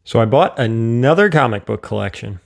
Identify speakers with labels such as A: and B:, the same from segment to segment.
A: So I bought another comic book collection.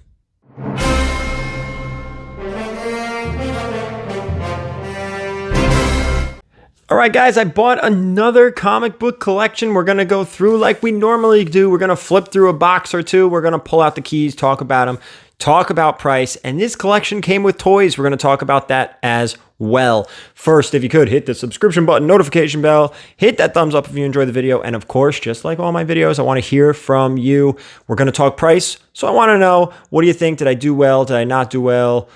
A: All right, guys, I bought another comic book collection. We're going to go through like we normally do. We're going to flip through a box or two. We're going to pull out the keys, talk about them, talk about price. And this collection came with toys. We're going to talk about that as well. First, if you could, hit the subscription button, notification bell, hit that thumbs up if you enjoyed the video. And of course, just like all my videos, I want to hear from you. We're going to talk price. So I want to know, what do you think? Did I do well? Did I not do well?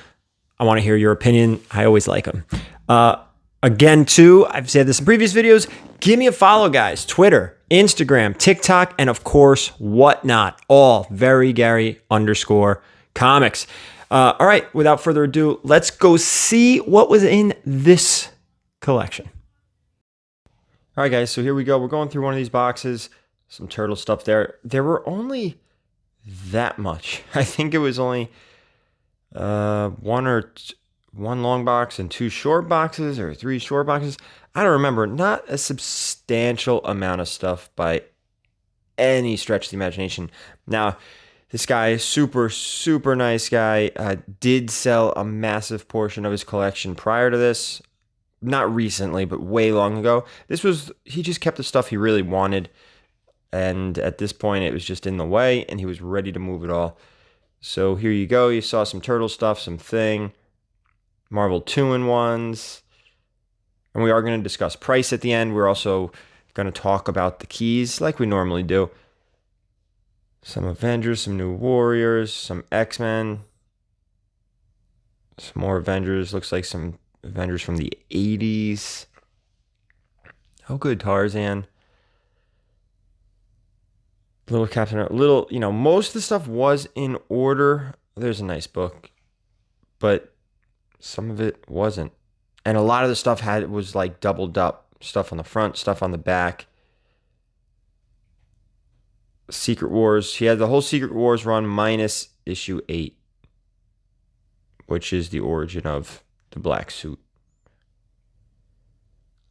A: I want to hear your opinion. I always like them. Again, too, I've said this in previous videos, give me a follow, guys. Twitter, Instagram, TikTok, and of course, whatnot. All VERYGARY_comics. All right, without further ado, let's go see what was in this collection. All right, guys, so here we go. We're going through one of these boxes. Some turtle stuff there. There were only that much. I think it was only one long box and two short boxes, or three short boxes. I don't remember. Not a substantial amount of stuff by any stretch of the imagination. Now, this guy, super nice guy, did sell a massive portion of his collection prior to this. Not recently, but way long ago. He just kept the stuff he really wanted. And at this point, it was just in the way, and he was ready to move it all. So here you go. You saw some turtle stuff, some Thing, Marvel 2-in-1s, and we are going to discuss price at the end. We're also going to talk about the keys like we normally do. Some Avengers, some New Warriors, some X-Men, some more Avengers. Looks like some Avengers from the 80s. Oh, good, Tarzan. Little Captain, most of the stuff was in order. There's a nice book, but some of it wasn't. And a lot of the stuff was like doubled up. Stuff on the front, stuff on the back. Secret Wars. He had the whole Secret Wars run minus issue 8, which is the origin of the black suit.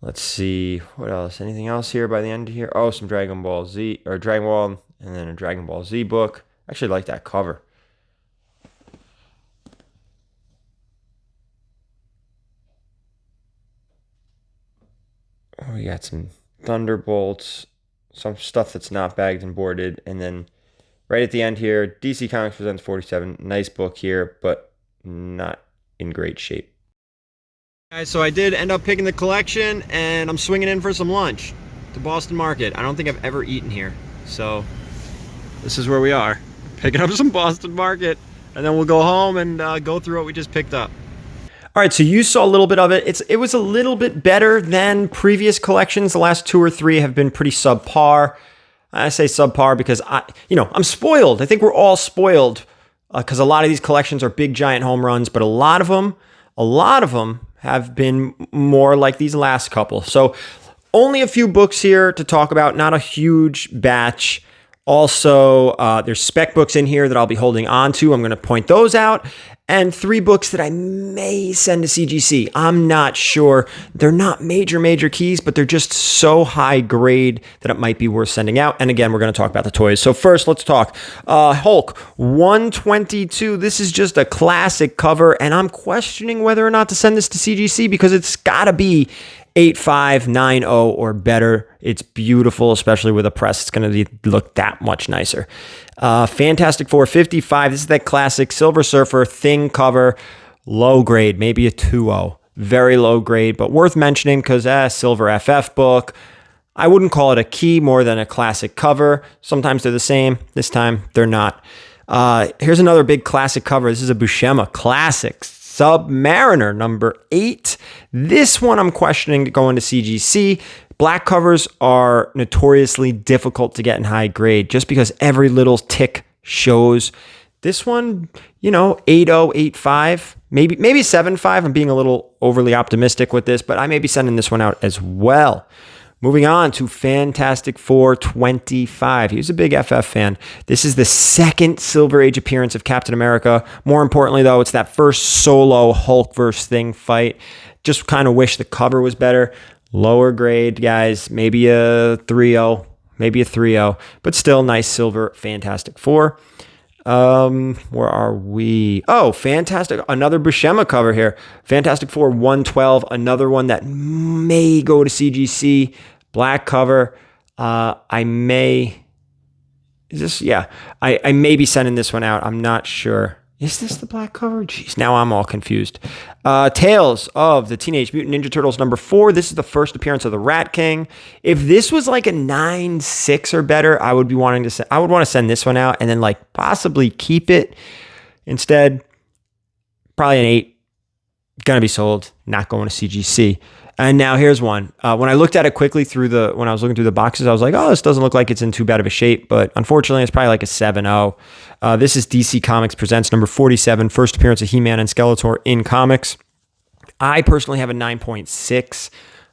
A: Let's see. What else? Anything else here by the end here? Oh, some Dragon Ball Z, or Dragon Ball, and then a Dragon Ball Z book. I actually like that cover. We got some Thunderbolts, some stuff that's not bagged and boarded, and then right at the end here, DC Comics Presents 47. Nice book here, but not in great shape. Guys, so I did end up picking the collection, and I'm swinging in for some lunch to Boston Market. I don't think I've ever eaten here, so this is where we are. Picking up some Boston Market, and then we'll go home and go through what we just picked up. All right, so you saw a little bit of it. It was a little bit better than previous collections. The last 2 or 3 have been pretty subpar. I say subpar because I'm spoiled. I think we're all spoiled because a lot of these collections are big, giant home runs, but a lot of them have been more like these last couple. So only a few books here to talk about, not a huge batch. Also, there's spec books in here that I'll be holding on to. I'm going to point those out. And 3 books that I may send to CGC. I'm not sure. They're not major keys, but they're just so high grade that it might be worth sending out. And again, we're going to talk about the toys. So first, let's talk Hulk 122. This is just a classic cover, and I'm questioning whether or not to send this to CGC because it's got to be 8590 or better. It's beautiful, especially with a press. It's going to look that much nicer. Fantastic Four 55. This is that classic Silver Surfer Thing cover. Low grade, maybe a 2.0. Very low grade, but worth mentioning because Silver FF book. I wouldn't call it a key more than a classic cover. Sometimes they're the same. This time they're not. Here's another big classic cover. This is a Buscema classic. Submariner number 8. This one I'm questioning going to CGC. Black covers are notoriously difficult to get in high grade just because every little tick shows. This one, 8.0, 8.5, maybe 7.5. I'm being a little overly optimistic with this, but I may be sending this one out as well. Moving on to Fantastic Four 25. He was a big FF fan. This is the second Silver Age appearance of Captain America. More importantly, though, it's that first solo Hulk versus Thing fight. Just kind of wish the cover was better. Lower grade, guys. Maybe a 3.0. maybe a 3.0, but still nice silver Fantastic Four. Where are we? Oh, fantastic. Another Buscema cover here. Fantastic Four 112. Another one that may go to CGC. Black cover. I may be sending this one out. I'm not sure. Is this the black cover? Jeez, now I'm all confused. Tales of the Teenage Mutant Ninja Turtles #4. This is the first appearance of the Rat King. If this was like a 9.6 or better, I would want to send this one out and then like possibly keep it. Instead, probably an 8. Gonna be sold. Not going to CGC. And now here's one. When I looked at it quickly when I was looking through the boxes, I was like, oh, this doesn't look like it's in too bad of a shape. But unfortunately, it's probably like a 7.0. This is DC Comics Presents #47, first appearance of He-Man and Skeletor in comics. I personally have a 9.6.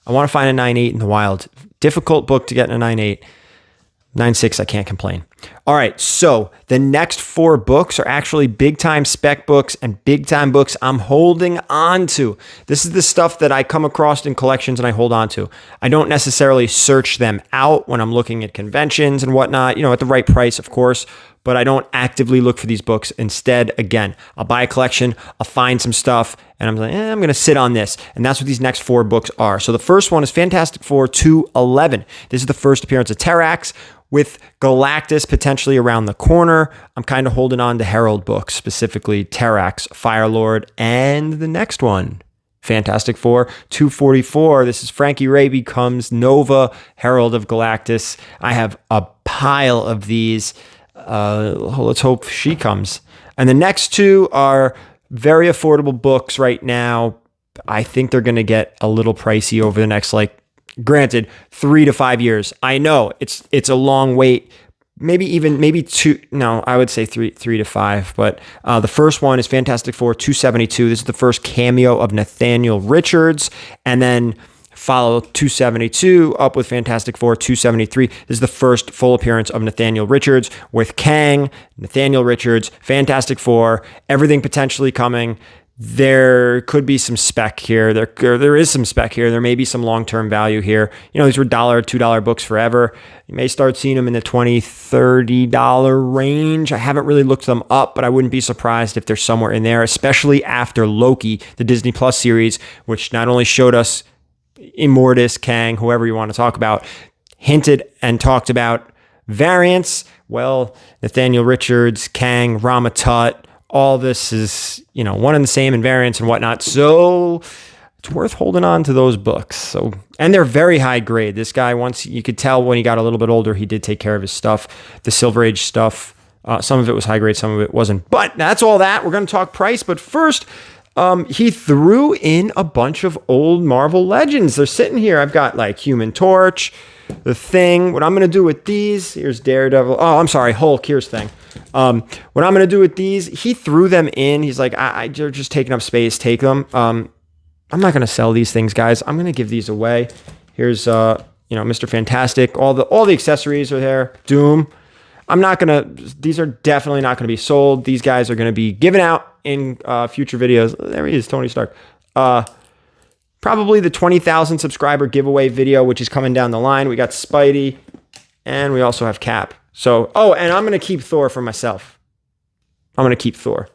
A: I want to find a 9.8 in the wild. Difficult book to get in a 9.8. 9.6, I can't complain. All right, so the next 4 books are actually big-time spec books and big-time books I'm holding on to. This is the stuff that I come across in collections and I hold on to. I don't necessarily search them out when I'm looking at conventions and whatnot, at the right price, of course, but I don't actively look for these books. Instead, again, I'll buy a collection, I'll find some stuff, and I'm like, I'm going to sit on this. And that's what these next 4 books are. So the first one is Fantastic Four 211. This is the first appearance of Terrax, with Galactus potentially around the corner. I'm kind of holding on to Herald books, specifically Terrax, Firelord, and the next one, Fantastic Four 244. This is Frankie Ray becomes Nova, Herald of Galactus. I have a pile of these. Let's hope she comes. And the next 2 are very affordable books right now. I think they're going to get a little pricey over the next, granted, 3 to 5 years. I know it's a long wait. Maybe 2. No, I would say 3 to 5. But the first one is Fantastic Four 272. This is the first cameo of Nathaniel Richards, and then follow 272 up with Fantastic Four 273. This is the first full appearance of Nathaniel Richards with Kang, Nathaniel Richards, Fantastic Four, everything potentially coming. There could be some spec here. There is some spec here. There may be some long-term value here. These were $1, $2 books forever. You may start seeing them in the $20, $30 range. I haven't really looked them up, but I wouldn't be surprised if they're somewhere in there, especially after Loki, the Disney Plus series, which not only showed us Immortus, Kang, whoever you want to talk about, hinted and talked about variants. Well, Nathaniel Richards, Kang, Ramatut, all this is, one and the same in variants and whatnot. So it's worth holding on to those books. And they're very high grade. This guy, once you could tell when he got a little bit older, he did take care of his stuff. The Silver Age stuff, some of it was high grade, some of it wasn't. But that's all that. We're going to talk price. But first, he threw in a bunch of old Marvel Legends. They're sitting here. I've got Human Torch, The Thing. What I'm going to do with these, here's Daredevil. Oh, I'm sorry, Hulk. Here's Thing. What I'm going to do with these, he threw them in. He's like, they're just taking up space. Take them. I'm not going to sell these things, guys. I'm going to give these away. Here's, Mr. Fantastic. All the accessories are there. Doom. These are definitely not going to be sold. These guys are going to be given out in future videos. There he is, Tony Stark. Probably the 20,000 subscriber giveaway video, which is coming down the line. We got Spidey, and we also have Cap. So, and I'm going to keep Thor for myself. I'm going to keep Thor.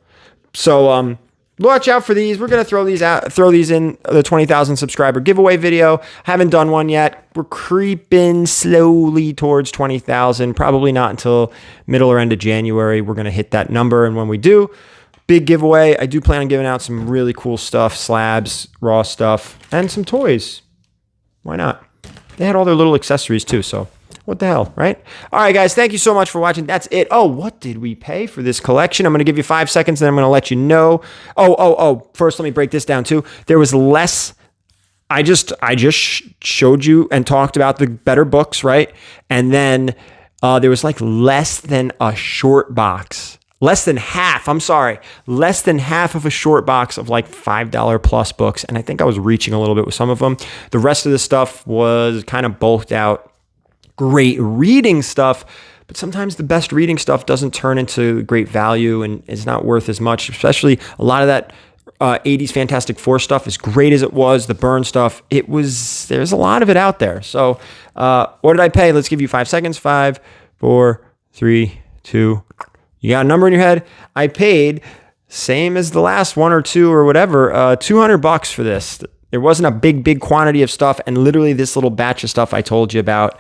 A: So, watch out for these. We're going to throw these in the 20,000 subscriber giveaway video. Haven't done one yet. We're creeping slowly towards 20,000. Probably not until middle or end of January. We're going to hit that number. And when we do, big giveaway. I do plan on giving out some really cool stuff, slabs, raw stuff, and some toys. Why not? They had all their little accessories too, so what the hell, right? All right, guys, thank you so much for watching. That's it. Oh, what did we pay for this collection? I'm going to give you 5 seconds, and I'm going to let you know. First, let me break this down, too. There was less. I just showed you and talked about the better books, right? And then there was less than a short box. Less than half of a short box of $5 plus books. And I think I was reaching a little bit with some of them. The rest of the stuff was kind of bulked out. Great reading stuff, but sometimes the best reading stuff doesn't turn into great value and is not worth as much, especially a lot of that 80s Fantastic Four stuff, as great as it was, the Byrne stuff, there's a lot of it out there. So what did I pay? Let's give you 5 seconds. 5, 4, 3, 2. You got a number in your head? I paid, same as the last one or two or whatever, $200 for this. There wasn't a big quantity of stuff, and literally this little batch of stuff I told you about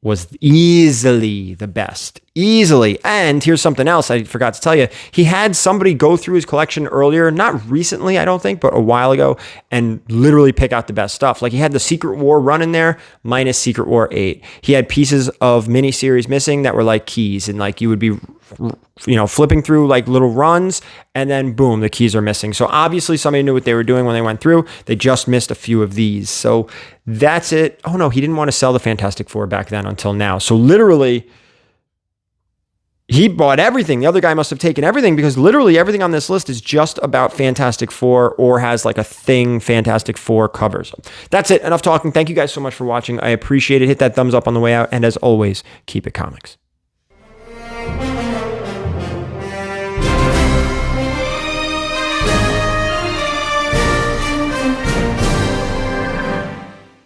A: was easily the best. Easily. And here's something else I forgot to tell you. He had somebody go through his collection earlier, not recently, I don't think, but a while ago, and literally pick out the best stuff. Like he had the Secret War run in there, minus Secret War 8. He had pieces of miniseries missing that were like keys, and like you would be, flipping through like little runs, and then boom, the keys are missing. So obviously somebody knew what they were doing when they went through. They just missed a few of these. So that's it. Oh no, he didn't want to sell the Fantastic Four back then until now. So literally, he bought everything. The other guy must have taken everything, because literally everything on this list is just about Fantastic Four or has like a thing Fantastic Four covers. That's it. Enough talking. Thank you guys so much for watching. I appreciate it. Hit that thumbs up on the way out. And as always, keep it comics.